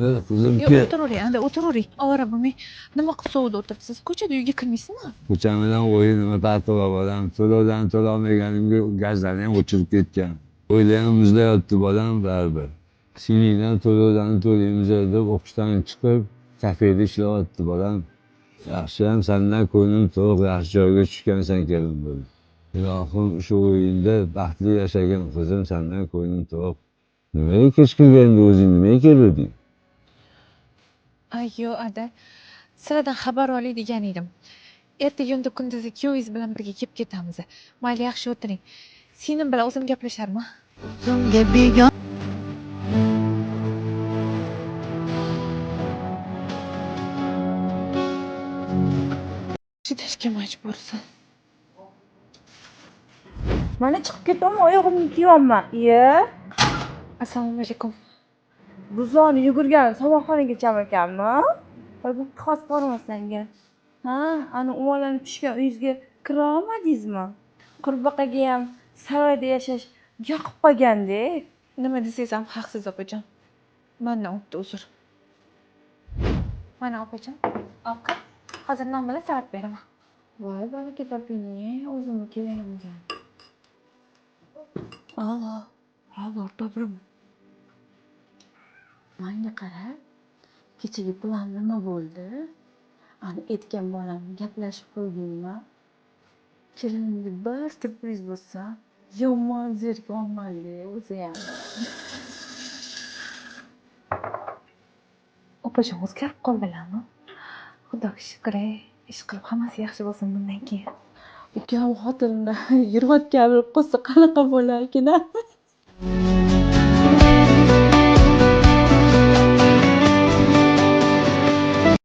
Qizim Yo'q, kel. o'tiravering, anda o'tiravering. Ovora bo'lmang. Nima qilib sovda o'tiribsiz? Ko'chada uyga kirmaysizmi? Ko'chamidan o'yin nima tartib bolam. To'lovdan to'lolmaganimga gazlarni ham o'chirib ketgan. O'ylarim muzlayapti bolam baribir. Singlingdan to'lovlarni to'laymiz deb o'qishdan chiqib, kafeda ishlayapti bolam. Yaxshiyam sandan ko'nglim to'q, yaxshi joyga tushgansan kelim bo'ldi. Ilohim shu o'yinda baxtli yashagan qizim sandan ko'nglim to'q. Nimaga kech kelganda o'zing nimaga kelding? Ayyo, ada. Sizlardan xabar olay degan edim. Ertaga unda kunduzi kuyovingiz bilan birga kelib ketamiz. Mayli, yaxshi o'tiring. Singlim bilan o'zim gaplasharman. So'ngga begon Chidashga majbursan. Mana chiqib ketaman, oyog'imni kiyyapman. Iye, Assalomu alaykum. buzovni yugurgan somonxonagacha ekanmi? Voy bu xos bormasanga. Ha, ana umalanib tushgan uyingizga kira olmadingizmi? Qurbaqaga ham saroyda yashash yoqib qolganda. Nima desangiz ham haqsiz opajon. Mendan o'tdi uzr. Mana opajon, ovqat. Hozir non bilan salat beraman. Voy baraka toping, o'zimni kelayotgan. Allah, Allah toprim. Menga qara. Kechagi plan nima bo'ldi? Ani aytgan bolamni gaplashib qo'ydingmi? Kelinimga bir syurpriz bo'lsa, yomon zerikmayman-da o'zi ham. Opajon o'zgarib qoldilarmi? Xudoga shukr, ish qilib hammasi yaxshi bo'lsin bundan keyin. Ukam xotinini yurayotgan bilib qolsa qanaqa bo'lar ekan?